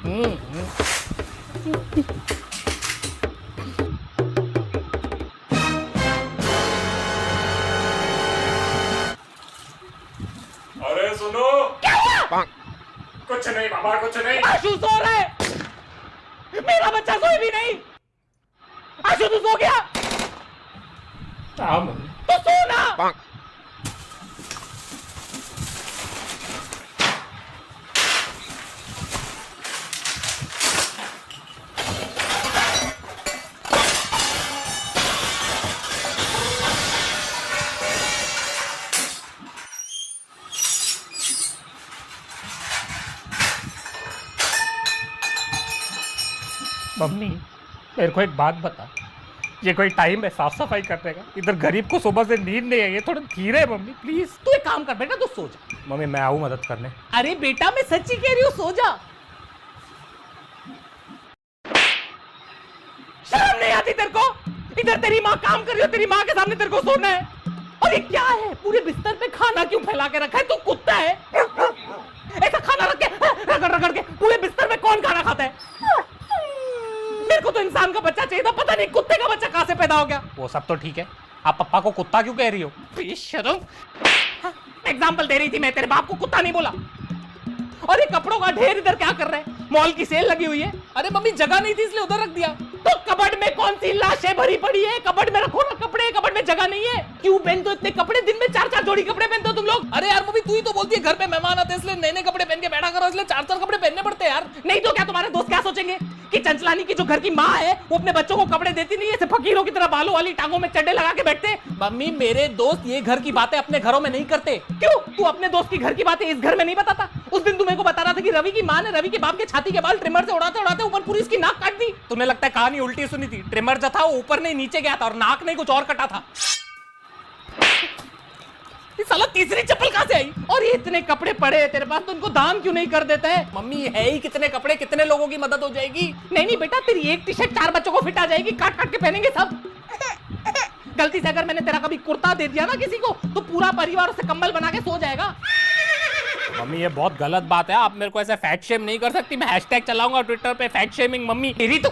अरे सुनो, क्या हुआ? कुछ नहीं बाबा, कुछ नहीं। आशु सो रहा है, मेरा बच्चा सोए भी नहीं। आशु तू सो गया? हाँ मम्मी। तो सो ना। मम्मी मेरे को एक बात बता, ये कोई टाइम है साफ सफाई करने का? इधर गरीब को सुबह से नींद नहीं आई है, थोड़ा धीरे मम्मी प्लीज। तू एक काम कर बेटा, तू सो जा। मम्मी मैं आऊँ मदद करने? अरे बेटा मैं सच्ची कह रही हूँ, सो जा। शर्म नहीं आती तेरे को? इधर तेरी माँ काम कर रही हो, तेरी माँ के सामने तेरे को सोना है। और ये क्या है, पूरे बिस्तर पे खाना क्यों फैला के रखा है? तू कुत्ता है? ऐसा खाना रख के रगड़ रगड़ के पूरे बिस्तर में कौन खाना खाता है? मेरे को तो इंसान का बच्चा चाहिए था, पता नहीं कुत्ते का बच्चा कहां से पैदा हो गया। वो सब तो ठीक है, आप पप्पा को कुत्ता क्यों कह रही हो? शर्म। एग्जाम्पल दे रही थी मैं, तेरे बाप को कुत्ता नहीं बोला। और ये कपड़ों का ढेर इधर क्या कर रहे हैं? मॉल की सेल लगी हुई है। अरे मम्मी जगह नहीं थी इसलिए उधर रख दिया। तो कबर्ड में कौन सी लाशें भरी पड़ी है? कबर्ड में रखो ना कपड़े, कबर्ड में जगह नहीं है। क्यों पहनते हो इतने कपड़े? दिन में 4-4 जोड़ी कपड़े पहनते हो तुम लोग। अरे यार मम्मी तू ही तो बोलती है घर पे मेहमान आते हैं इसलिए नए-नए कपड़े पहन के बैठा करो, इसलिए 4-4 कपड़े पहनने पड़ते हैं यार। नहीं तो क्या तुम्हारे दोस्त क्या सोचेंगे कि चंचलानी की जो घर की माँ है वो अपने बच्चों को कपड़े देती नहीं है, ऐसे फकीरों की तरह बालों वाली टांगों में चड्डे लगा के बैठते। मम्मी मेरे दोस्त ये घर की बातें अपने घरों में नहीं करते। क्यों? तू अपने दोस्त की घर की बातें इस घर में नहीं बताता? उस दिन तू मेरे को बता रहा था कि रवि की माँ ने रवि के बाप के छाती के बाल ट्रिमर से उड़ाते उड़ाते ऊपर पूरी इसकी नाक काट दी। तुम्हें लगता है कहानी उल्टी सुनी थी? ट्रिमर जो था वो ऊपर नहीं नीचे गया था और नाक नहीं कुछ और कटा था। ये साला तीसरी चप्पल कहां से आई? और ये इतने कपड़े पड़े हैं तेरे पास, तो उनको दान क्यों नहीं कर देता है? मम्मी है ही कितने कपड़े, कितने लोगों की मदद हो जाएगी। नहीं नहीं बेटा, तेरी एक टी शर्ट 4 बच्चों को फिट आ जाएगी, काट काट के पहनेंगे सब। गलती से अगर मैंने तेरा कभी कुर्ता दे दिया ना किसी को, तो पूरा परिवार उसे कंबल बना के सो जाएगा। मम्मी ये बहुत गलत बात है, आप मेरे को ऐसे फैट शेम नहीं कर सकती। मैं हैशटैग चलाऊंगा ट्विटर पे, फैट शेमिंग मम्मी। तेरी तो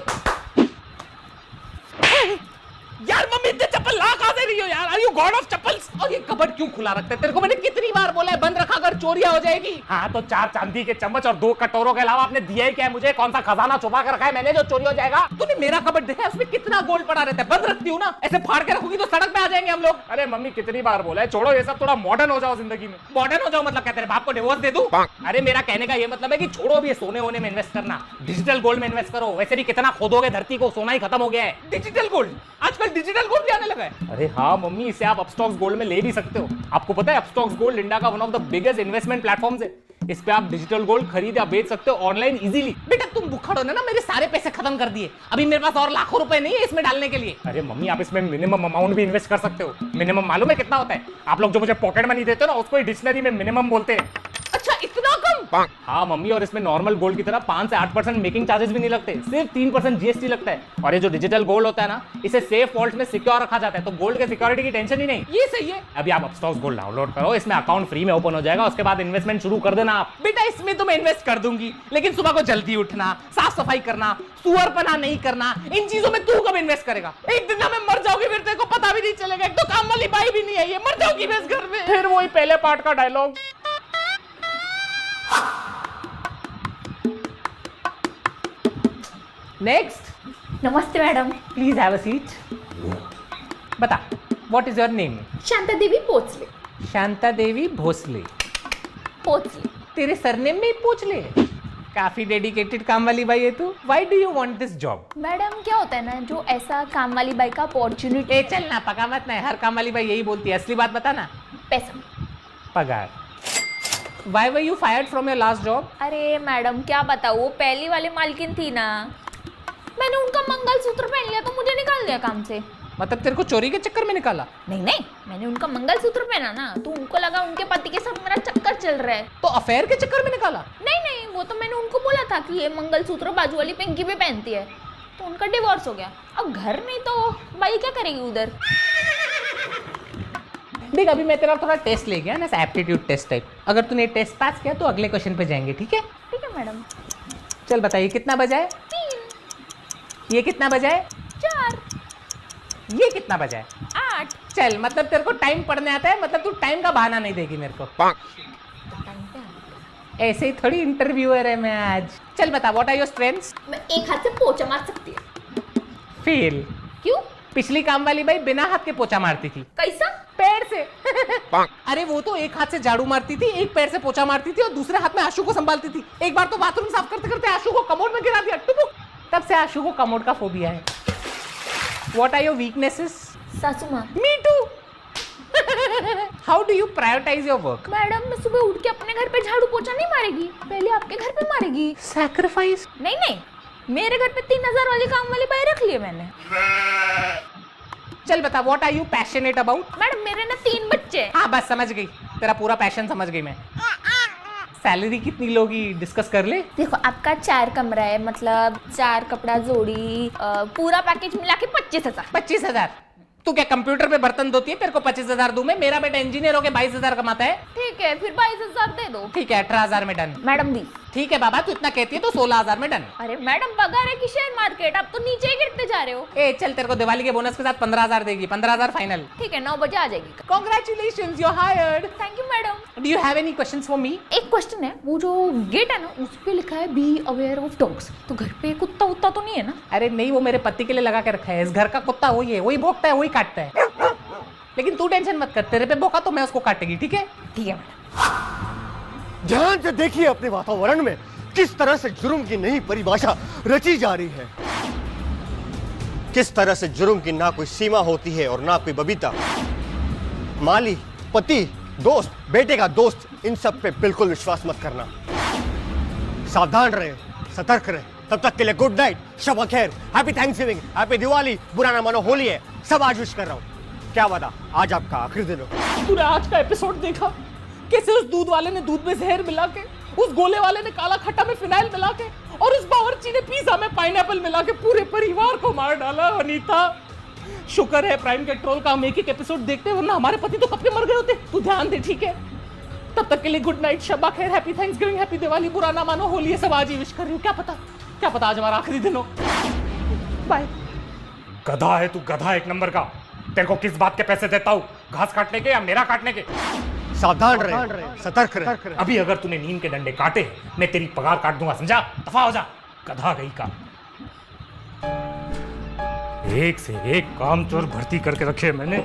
यार मम्मी इतने चप्पल ला कहां से रही हो यार? Are you god of chappals? और ये कबर्ड क्यों खुला रखते हैं? तेरे को मैंने कितनी बार बोला है बंद रखा कर, चोरियां हो जाएगी। हाँ तो 4 चांदी के चम्मच और 2 कटोरों के अलावा आपने दिया ही क्या है मुझे? कौन सा खजाना छुपा कर रखा है मैंने जो चोरी हो जाएगा? तूने मेरा कबर्ड देखा है? उसमें कितना गोल्ड पड़ा रहता है। बंद रखती हूँ ना, ऐसे फाड़ के रखूंगी तो सड़क पे आ जाएंगे हम लोग। अरे मम्मी कितनी बार बोला है, छोड़ो ये सब, थोड़ा मॉडर्न हो जाओ जिंदगी में। मॉडर्न हो जाओ मतलब क्या, तेरे बाप को डिवोर्स दे दूं? अरे मेरा कहने का ये मतलब है कि छोड़ो अभी सोने होने में इन्वेस्ट करना, डिजिटल गोल्ड में इन्वेस्ट करो। वैसे भी कितना खोदोगे धरती को, सोना ही खत्म हो गया है। Digital gold? आजकल डिजिटल गोल्ड भी आने लगा है। अरे हाँ मम्मी, इसे आप अपस्टॉक्स गोल्ड में ले भी सकते हो। आपको पता है अपस्टॉक्स गोल्ड इंडिया का one of the biggest investment platforms है। इस पे आप डिजिटल गोल्ड खरीद या बेच सकते हो ऑनलाइन इजीली। बेटा तुम बुखड़ हो ना, मेरे सारे पैसे खत्म कर दिए। अभी मेरे पास और लाखों रुपए नहीं है इसमें डालने के लिए। अरे मम्मी आप इसमें मिनिमम अमाउंट भी इन्वेस्ट कर सकते हो। मिनिमम मालूम है कितना होता है? आप लोग जो मुझे पॉकेट मनी देते हो ना, उसको डिक्शनरी में मिनिमम बोलते हैं। अच्छा इतना कम? हाँ मम्मी, और इसमें नॉर्मल गोल्ड की तरह 5 से 8% मेकिंग चार्जेस भी नहीं लगते, सिर्फ 3% जीएसटी लगता है। और ये जो डिजिटल गोल्ड होता है ना, इसे सेफ वॉल्ट में सिक्योर रखा जाता है, तो गोल्ड के सिक्योरिटी की टेंशन ही नहीं। ये सही है। अभी आप अपस्टॉक्स गोल्ड डाउनलोड करो, इसमें अकाउंट फ्री में ओपन हो जाएगा, उसके बाद इन्वेस्टमेंट शुरू कर देना आप। बेटा इसमें तो मैं इन्वेस्ट कर दूंगी, लेकिन सुबह को जल्दी उठना, साफ सफाई करना, सुअरपना नहीं करना, इन चीजों में तू कब इन्वेस्ट करेगा? एक दिन मैं मर जाऊंगी, फिर तेरे को पता भी नहीं चलेगा। एक तो काम वाली बाई भी नहीं आई है, मर जाऊंगी मैं इस घर में। फिर वही पहले पार्ट का डायलॉग। नेक्स्ट। नमस्ते madam. Please have a seat. बता, what is your name? Shanta Devi Bhosale. Shanta Devi Bhosale. Bhosale. तेरे सरनेम में ही भोसले है। काफी डेडिकेटेड काम वाली बाई है तू। Why do you want this job? Madam क्या होता है ना, जो ऐसा काम वाली बाई का अपॉर्चुनिटी। ए चल ना, पका मत ना, हर काम वाली बाई यही बोलती है। असली बात बता ना। पैसा। पगार। Why were you fired from your last job? अरे मैडम क्या बताऊँ, वो पहली वाली मालकिन थी ना, मैंने उनका मंगलसूत्र पहन लिया तो मुझे निकाल दिया काम से। मतलब तेरे को चोरी के चक्कर में निकाला? नहीं नहीं, मैंने उनका मंगलसूत्र पहना ना, तो उनको लगा उनके पति के साथ मेरा चक्कर चल रहा है, तो अफेयर के चक्कर में निकाला? नहीं नहीं, वो तो मैंने उनको बोला था कि ये मंगलसूत्र बाजू वाली पिंकी भी पहनती है, तो उनका डिवोर्स हो गया। अब घर नहीं तो बाई क्या करेगी उधर। देख अभी मैं तेरा थोड़ा टेस्ट ले गया ना, एप्टीट्यूड टेस्ट टाइप। अगर तूने टेस्ट पास किया तो अगले क्वेश्चन पे जाएंगे, ठीक है? ठीक है मैडम। चल बताइए कितना बजा है? 3, ये कितना बजा है? 4, ये कितना बजा है? 8। चल मतलब तेरे को टाइम पढ़ने आता है, मतलब तू टाइम का बहाना नहीं देगी मेरे को। ऐसे ही थोड़ी इंटरव्यूअर है मैं आज। चल बता, व्हाट आर योर स्ट्रेंथ्स? मैं एक हाथ से पोछा मार सकती हूँ। फेल। क्यों? पिछली काम वाली बाई बिना हाथ के पोछा मारती थी। कैसा? पैर से। अरे वो तो एक हाथ से झाड़ू मारती थी, एक पैर से पोछा मारती थी और दूसरे हाथ में आशु को संभालती थी। एक बार तो बाथरूम साफ करते करते आशु को कमोड में गिरा दिया, टुपुक। तब से आशु को कमोड का फोबिया है। What are your weaknesses? सासू माँ। Me too. How do you prioritise your work? Madam, मैं सुबह उठ के अपने घर पे झाड़ू पोछा नहीं मारेगी, पहले आपके घर पे मारेगी। सैक्रिफाइस? नहीं नहीं, मेरे घर पे 3000 वाली काम वाली बाई रख ली है मैंने। चल बता, what are you passionate about? Madam, मेरे ना 3 बच्चे हैं। हाँ बस समझ गई, तेरा पूरा पैशन समझ गई मैं। सैलरी कितनी लोगी डिस्कस कर ले। देखो, आपका 4 कमरा है, मतलब 4 कपड़ा जोड़ी, पूरा पैकेज मिला के 25,000। 25,000? तू क्या कंप्यूटर पे बर्तन धोती है, तेरे को 25,000 दूं मैं? मेरा बेटा इंजीनियर होके 22,000 कमाता है। ठीक है, फिर 22,000 दे दो। ठीक है, 18,000 में डन। मैडम 20। ठीक है बाबा, तू इतना कहती है तो 16,000 में डन। अरे मैडम, पगार है कि शेयर मार्केट, आप तो नीचे ही गिरते जा रहे हो। ए चल, तेरे को दिवाली के बोनस के साथ 15,000 देगी। 15,000 फाइनल। ठीक है, 9 बजे आ जाएगी। Congratulations, you're hired. Thank you madam. Do you have any questions for me? एक क्वेश्चन है, वो जो गेट है ना, उस पे लिखा है बी अवेयर ऑफ डॉग्स, तो घर पे कुत्ता उत्ता तो नहीं है ना? अरे नहीं, वो मेरे पति के लिए लगा के रखा है। इस घर का कुत्ता वही है, वही भौंकता है, वही काटता है। लेकिन तू टेंशन मत कर, तेरे पे भौंका तो मैं उसको काटेगी, ठीक है? ठीक है मैडम। ध्यान से देखिए अपने वातावरण में किस तरह से जुर्म की नई परिभाषा रची जा रही है। किस तरह से जुर्म की ना कोई सीमा होती है और ना कोई बबीता। माली, पति, दोस्त, बेटे का दोस्त, इन सब पे बिल्कुल विश्वास मत करना। सावधान रहे, सतर्क रहे। तब तक के लिए गुड नाइट, शब खैर, हैप्पी थैंक्सगिविंग, हैप्पी दिवाली, बुरा ना मानो होली है, सब आज विश कर रहा हूँ। क्या बता, आज आपका आखिरी दिन हो। तूने आज का एपिसोड देखा? कैसे उस दूध वाले ने दूध में जहर मिला के, उस गोले वाले ने काला खट्टा में फिनाइल मिला के, और उस बावर्ची ने पिज्जा में पाइनएप्पल मिला के पूरे परिवार को मार डाला। अनीता, शुक्र है प्राइम कंट्रोल का हम एक एक एपिसोड देखते, वरना हमारे पति तो कब के मर गए होते। तू ध्यान दे, ठीक है? तब तक के लिए गुड नाइट, शब्बा खैर, हैप्पी थैंक्सगिविंग, हैप्पी दिवाली, बुरा ना मानो होली है, सब आज ही विश कर रही हूँ। क्या पता आज हमारा आखिरी दिन हो। बाय। गधा है तू, गधा एक नंबर का। तेरे को किस बात के पैसे देता हूँ, घास काटने के या मेरा काटने के? सावधान रहे, सतर्क रहे। अभी अगर तूने नीम के डंडे काटे, मैं तेरी पगार काट दूंगा, समझा? दफा हो जा, गधा गई का। एक से एक कामचोर भर्ती करके रखे मैंने,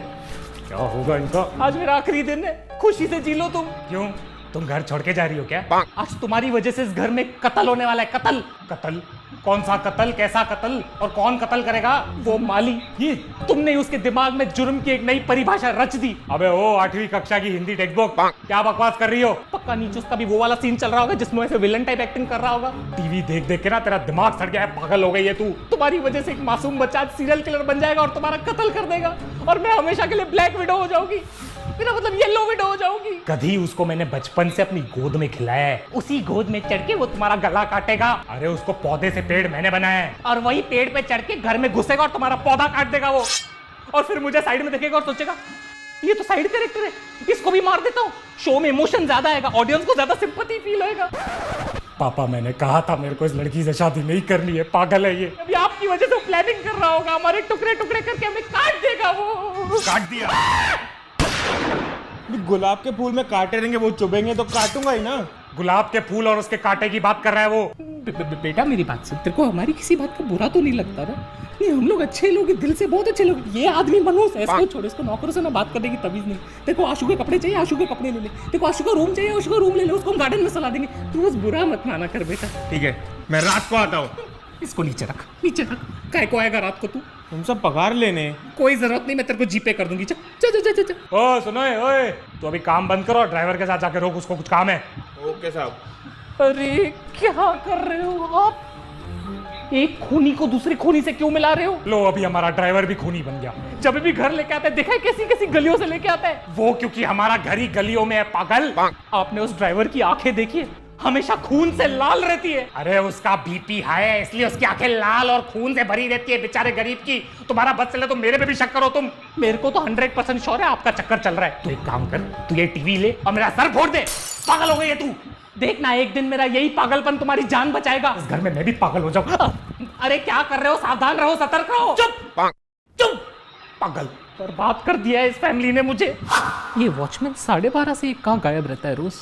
क्या होगा इनका? आज मेरा आखिरी दिन है, खुशी से जी लो तुम। क्यों, तुम घर छोड़ के जा रही हो क्या? आज तुम्हारी वजह से इस घर में कत्ल होने वाला है। कत्ल। कत्ल? कौन सा कत्ल, कैसा कत्ल, और कौन कत्ल करेगा? वो माली, ये तुमने उसके दिमाग में जुर्म की एक नई परिभाषा रच दी। अबे ओ 8वीं कक्षा की हिंदी टेक्स्ट बुक, क्या बकवास कर रही हो? पक्का नीचे उसका भी वो वाला सीन चल रहा होगा जिसमें ऐसे विलन टाइप एक्टिंग कर रहा होगा। टीवी देख देख के ना तेरा दिमाग सड़ गया है, पागल हो गई है तू। तुम्हारी वजह से एक मासूम बच्चा आज सीरियल किलर बन जाएगा और तुम्हारा कत्ल कर देगा, और मैं हमेशा के लिए ब्लैक विडो हो जाऊंगी। मेरा मतलब येलो विडो हो जाऊंगी। कभी उसको मैंने बचपन से अपनी गोद में खिलाया है, उसी गोद में चढ़ के वो तुम्हारा गला काटेगा, अरे उसको पौधे से पेड़ मैंने बनाया है। और वही पेड़ पे चढ़ के घर में घुसेगा और तुम्हारा पौधा काट देगा वो, और फिर मुझे साइड में देखेगा और सोचेगा ये तो साइड कैरेक्टर है, इसको भी मार देता हूँ। शो में इमोशन ज्यादा आएगा, ऑडियंस को ज्यादा सिंपैथी फील होएगा। पापा, मैंने कहा था मेरे को इस लड़की से शादी नहीं करनी है, पागल है ये। अभी आपकी वजह से प्लानिंग कर रहा होगा, हमारे टुकड़े टुकड़े करके हमें काट देगा वो। काट दिया। गुलाब के फूल में कांटे रहेंगे, वो चुभेंगे तो काटूंगा ही ना। गुलाब के फूल और उसके कांटे की बात कर रहा है वो। बेटा मेरी बात सुन, तेरे को हमारी किसी बात का बुरा तो नहीं लगता ना? नहीं, हम लोग अच्छे लोग, दिल से बहुत अच्छे लोग। ये आदमी मनोज है, इसको छोड़, इसको नौकरों से ना बात करने की तमीज नहीं। तेरे को आशु के कपड़े चाहिए, आशु के कपड़े ले ले। तेरे को आशु का रूम चाहिए, आशु का रूम ले ले। उसको हम गार्डन में सला देंगे। तू बस बुरा मत माना कर बेटा। ठीक है, मैं रात को आता हूँ। इसको नीचे रख, नीचे रख। काय को आएगा रात को तू? तुम सब पगार लेने। कोई जरूरत नहीं, मैं तेरे को जीपे कर दूंगी। चल चल चल चल चल। ओ सुनो, ओए तू अभी काम बंद करो, ड्राइवर के साथ जाके रोक, उसको कुछ काम है। ओके साहब। अरे क्या कर रहे हो आप? एक खूनी को दूसरे खूनी से क्यों मिला रहे हो? लो, अभी हमारा ड्राइवर भी खूनी बन गया। जब भी घर लेके आता है, देखा है कैसी कैसी गलियों से लेके आता है वो क्योंकि हमारा घर ही गलियों में है, पागल। आपने उस ड्राइवर की आंखें देखी है? हमेशा खून से लाल रहती है। अरे उसका बीपी हाई है इसलिए उसकी आंखें लाल और खून से भरी रहती है बेचारे गरीब की। तुम्हारा बस चले तो मेरे पे भी शक करो तुम। मेरे को तो 100% श्योर है आपका चक्कर चल रहा है। तू एक काम कर, तू ये टीवी ले और मेरा सर फोड़ दे। पागल हो गई है तू। देखना एक दिन मेरा यही पागलपन तुम्हारी जान बचाएगा। इस घर में मैं भी पागल हो जाऊं। अरे क्या कर रहे हो, सावधान रहो, सतर्क रहो। चुप चुप पागल। बर्बाद कर दिया है इस फैमिली ने मुझे। ये वॉचमैन 12:30 से कहाँ गायब रहता है रोज?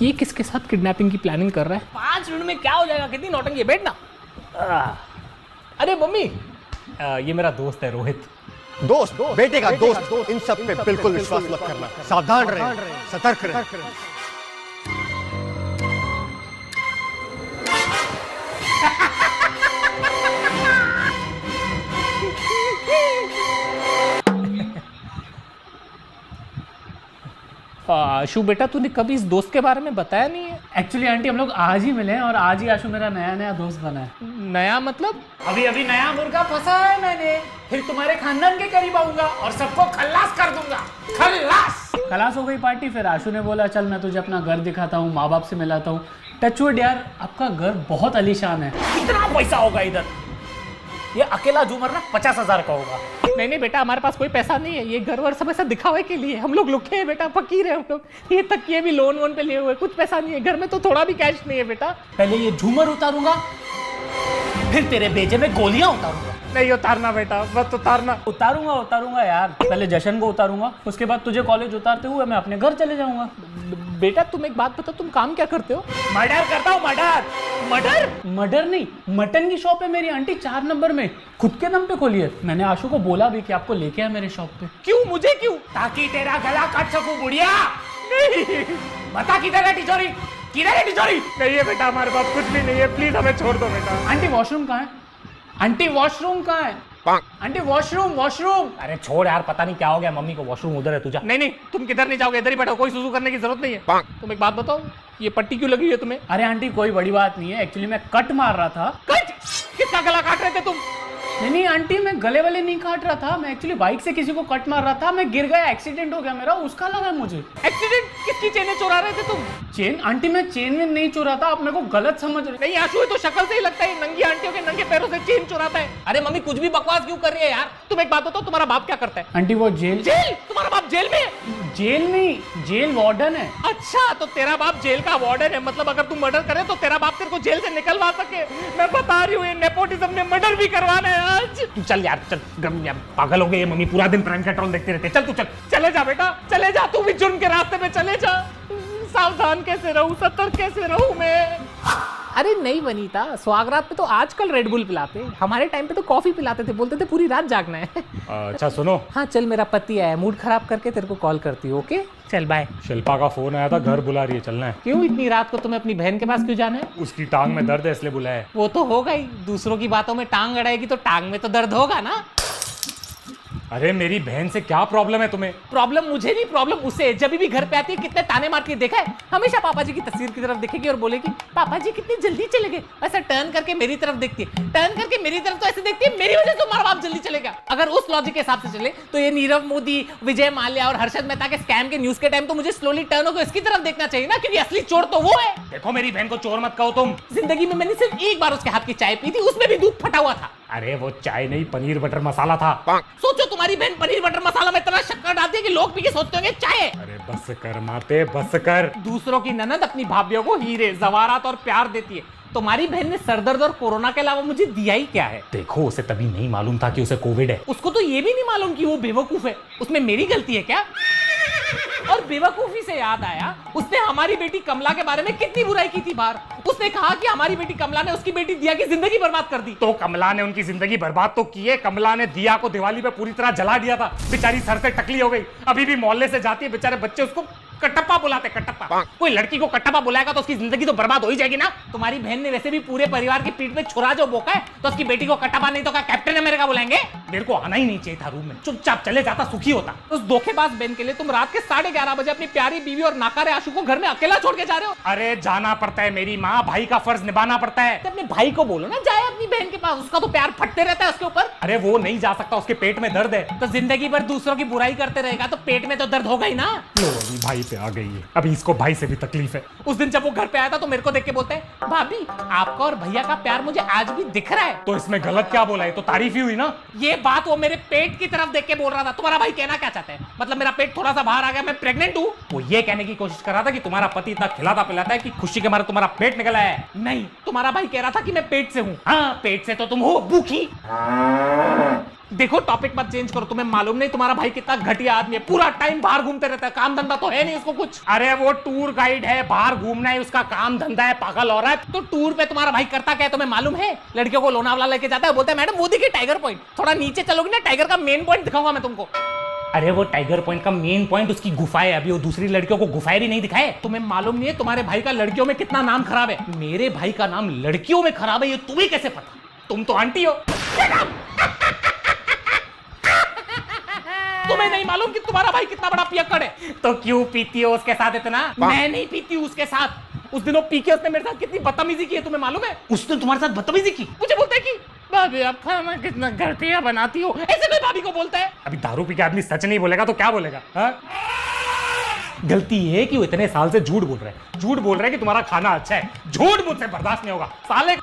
ये किसके साथ किडनैपिंग की प्लानिंग कर रहा है? 5 मिनट में क्या हो जाएगा, कितनी नौटंकी है, बैठना। अरे मम्मी, ये मेरा दोस्त है रोहित। दोस्त, बेटे का दोस्त, इन सब पे बिल्कुल विश्वास मत करना। सावधान रहे, सतर्क रहे। आशु बेटा, तूने कभी इस दोस्त के बारे में बताया नहीं है। एक्चुअली आंटी हम लोग आज ही मिले हैं और आज ही आशु मेरा नया नया दोस्त बना है। नया मतलब? अभी अभी नया मुर्गा फंसा है मैंने, फिर तुम्हारे खानदान के करीब आऊंगा और सबको खल्लास कर दूंगा। खलास हो गई पार्टी। फिर आशु ने बोला चल मैं तुझे अपना घर दिखाता हूँ, माँ बाप से मिलाता हूँ। टचवुड यार, आपका घर बहुत आलीशान है। कितना पैसा होगा इधर? ये अकेला झूमर ना 50,000 का होगा। नहीं नहीं बेटा, हमारे पास कोई पैसा नहीं है। ये घर वर सब ऐसा दिखावे के लिए। हम लोग लुखे हैं बेटा, फकीर है हम लोग। ये तक ये भी लोन वोन पे लिए हुए, कुछ पैसा नहीं है घर में, तो थोड़ा भी कैश नहीं है बेटा। पहले ये झूमर उतारूंगा, फिर तेरे बेजे में गोलियां उतारूंगा। नहीं उतारना बेटा, बस उतारना। उतारूंगा यार। पहले जशन को उतारूंगा, उसके बाद तुझे कॉलेज उतारते हुए मैं अपने घर चले जाऊंगा। बेटा तुम एक बात बताओ, तुम काम क्या करते हो? मर्डर करता हूँ, मर्डर नहीं, मटन की शॉप है मेरी आंटी 4 नंबर में, खुद के दम पे खोली है। मैंने आशु को बोला भी कि आपको लेके आए मेरे शॉप पे। क्यों, मुझे क्यों? ताकि तेरा गला काट सकूं बुढ़िया। नहीं बता किधर है तिजोरी, किधर है तिजोरी? नहीं है बेटा, हमारे पास कुछ भी नहीं है, प्लीज हमें छोड़ दो बेटा। आंटी वॉशरूम कहाँ है? आंटी वॉशरूम कहाँ है? Aunty washroom. अरे छोड़ यार, पता नहीं क्या हो गया मम्मी को। वॉशरूम उधर है, तुझा। नहीं नहीं, तुम किधर नहीं जाओगे, इधर ही बैठो, कोई सुसु करने की जरूरत नहीं है। तुम एक बात बताओ, ये पट्टी क्यों लगी हुई है तुम्हें? अरे आंटी कोई बड़ी बात नहीं है, एक्चुअली मैं कट मार रहा था। कट? किसका गला काट रहे थे तुम? नहीं आंटी, मैं गले वाले नहीं काट रहा था, मैं एक्चुअली बाइक से किसी को कट मार रहा था। मैं गिर गया, एक्सीडेंट हो गया मेरा, उसका लगा मुझे। एक्सीडेंट? किसकी चेनें चुरा रहे थे तुम? चेन? आंटी मैं चेन में नहीं चुरा था, आप मेरे को गलत समझ रहे। नहीं आशु, तो शक्ल से ही लगता है नंगी आंटियों के नंगे पैरों से चेन चुराता है। अरे मम्मी कुछ भी बकवास क्यों कर रही है यार? तुम एक बात बताओ, तुम्हारा बाप क्या करता है? आंटी वो जेल तुम्हारा बाप जेल में है? जेल नहीं, जेल वार्डन है। अच्छा, तो तेरा बाप जेल का वार्डन है, मतलब अगर तुम मर्डर करे तो तेरा बाप तेरे को जेल से निकलवा सके। मैं बता रही हूँ, ये नेपोटिज्म ने मर्डर भी करवाना है आज। तू चल यार, चल। पागल हो गई है मम्मी, पूरा दिन प्राइम पेट्रोल देखते रहते। चल तू चल। चले जा बेटा, चले जा, तू भी जुर्म के रास्ते पे चले जा। सावधान कैसे रहूं, सतर्क कैसे रहूं मैं? अरे नहीं वनीता, स्वागरात पे तो आजकल रेड बुल पिलाते, हमारे टाइम पे तो कॉफी पिलाते थे, बोलते थे पूरी रात जागना है। अच्छा सुनो, हाँ चल, मेरा पति आया, मूड खराब करके तेरे को कॉल करती हूँ। ओके चल बाय। शिल्पा का फोन आया था, घर बुला रही है, चलना है। क्यों इतनी रात को तुम्हें अपनी बहन के पास क्यों जाना है? उसकी टांग में दर्द है इसलिए बुलाया है। वो तो होगा ही, दूसरों की बातों में टांग अड़ाएगी तो टांग में तो दर्द होगा ना। अरे मेरी बहन से क्या प्रॉब्लम है तुम्हें? प्रॉब्लम मुझे नहीं, प्रॉब्लम उसे। जब भी घर पे आती है कितने ताने मारती है, देखा है? हमेशा पापा जी की तस्वीर की तरफ देखेगी और बोलेगी पापा जी कितनी जल्दी चले गए। ऐसा टर्न करके मेरी तरफ देखती है, टर्न करके मेरी तरफ तो ऐसे देखती है मेरी वजह से तुम्हारा बाप जल्दी चले गया। अगर उस लॉजिक के हिसाब से चले तो ये नीरव मोदी, विजय माल्या और हर्षद मेहता के स्कैम के न्यूज के टाइम तो मुझे स्लोली टर्न होकर इसकी तरफ देखना चाहिए ना, क्योंकि असली चोर तो वो है। देखो मेरी बहन को चोर मत कहो तुम। जिंदगी में मैंने सिर्फ एक बार उसके हाथ की चाय पी थी, उसमें भी दूध फटा हुआ था। अरे वो चाय नहीं, पनीर बटर मसाला था। सोचो तुम्हारी बहन पनीर बटर मसाला में इतना शक्कर डालती है कि लोग पी के सोचते होंगे चाय है। अरे बस कर माते, बस कर। दूसरों की ननद अपनी भाभीियों को हीरे, जवारात और प्यार देती है। तुम्हारी बहन ने सरदर्द और कोरोना के अलावा मुझे दिया ही क्या है? देखो उसे तभी नहीं मालूम था कि उसे कोविड है। उसको तो ये भी नहीं मालूम कि वो बेवकूफ है। उसमें मेरी गलती है क्या? और बेवकूफी से याद आया, उसने हमारी बेटी कमला के बारे में कितनी बुराई की थी बाहर। उसने कहा कि हमारी बेटी कमला ने उसकी बेटी दिया की जिंदगी बर्बाद कर दी। तो कमला ने उनकी जिंदगी बर्बाद तो की है। कमला ने दिया को दिवाली पे पूरी तरह जला दिया था, बेचारी सर से टकली हो गई। अभी भी मोहल्ले से जाती है, बेचारे बच्चे उसको कटप्पा बुलाते, कटप्पा। कोई लड़की को कटप्पा बुलाएगा तो उसकी जिंदगी तो बर्बाद हो ही जाएगी ना। तुम्हारी बहन ने वैसे भी पूरे परिवार की पीठ पे छुरा जो बोका है, तो उसकी बेटी को कटप्पा नहीं तो क्या कैप्टन अमेरिका बुलाएंगे? मेरे को आना ही नहीं चाहिए था रूम में, चुपचाप चले जाता, सुखी होता। उस धोखेबाज बहन के लिए तुम रात के 11:30 बजे अपनी प्यारी बीवी और नाकारे आशु को घर में अकेला छोड़ के जा रहे हो। अरे जाना पड़ता है मेरी माँ, भाई का फर्ज निभाना पड़ता है। तो अपने भाई को बोलो ना जाए अपनी बहन के पास, उसका तो प्यार फटते रहता है उसके ऊपर। अरे वो नहीं जा सकता, उसके पेट में दर्द है। तो जिंदगी भर दूसरों की बुराई करते रहेगा तो पेट में तो दर्द होगा ही ना। लो अभी भाई पे आ गई है, अभी इसको भाई से भी तकलीफ है। उस दिन जब वो घर पे आया था तो मेरे को देख के बोलते हैं भाभी आपका और भैया का प्यार मुझे आज भी दिख रहा है। तो इसमें गलत क्या बोला है, तो तारीफ ही हुई ना। ये बात वो मेरे पेट की तरफ देख के बोल रहा था। तुम्हारा भाई कहना क्या चाहता है, मतलब मेरा पेट थोड़ा सा बाहर आ गया, मैं प्रेग्नेंट हूँ? वो ये कहने की कोशिश कर रहा था कि तुम्हारा पति इतना खिलाता पिलाता है कि खुशी के मारे तुम्हारा पेट निकला है। नहीं, तुम्हारा भाई कह रहा था कि मैं पेट से हूँ। हाँ पेट से तो तुम हो भूखी। देखो टॉपिक मत चेंज करो, तुम्हें मालूम नहीं तुम्हारा भाई कितना घटिया आदमी है, पूरा टाइम बाहर घूमते रहता है, काम धंधा तो है नहीं उसको कुछ। अरे वो टूर गाइड है, बाहर घूमना है उसका काम धंधा है, पागल औरत। तो टूर पे तुम्हारा भाई करता क्या है तुम्हें मालूम है? लड़कियों को लोनावाला लेके जाता है, बोलता है मैडम वो देखिए टाइगर पॉइंट, थोड़ा नीचे चलोगी ना टाइगर का मेन पॉइंट दिखाऊंगा मैं तुमको। अरे वो टाइगर पॉइंट का मेन पॉइंट उसकी गुफा है, अभी वो दूसरी लड़कियों को गुफाएं भी नहीं दिखाए। तुम्हें मालूम नहीं है तुम्हारे भाई का लड़कियों में कितना नाम खराब है? मेरे भाई का नाम लड़कियों में खराब है, ये तुम्हें कैसे पता? तुम तो आंटी हो। तुम्हें नहीं मालूम कि तुम्हारा भाई कितना बड़ा पियक्कड़ है? तो क्यों पीती हो उसके साथ इतना? मैं नहीं पीती उसके साथ। उस दिन वो पी के उसने मेरे साथ कितनी बदतमीजी की है तुम्हें मालूम है? उसने तुम्हारे साथ बदतमीजी की? मुझे बोलता है कि भाभी आप खाना कितना घटिया बनाती हो, ऐसे कोई भाभी को बोलता है। अभी दारू पी के आदमी सच नहीं बोलेगा तो क्या बोलेगा? हाँ? गलती ये है कि वो इतने साल से झूठ बोल रहा है, झूठ बोल रहा है कि तुम्हारा खाना अच्छा है। झूठ मुझसे बर्दाश्त नहीं होगा साले।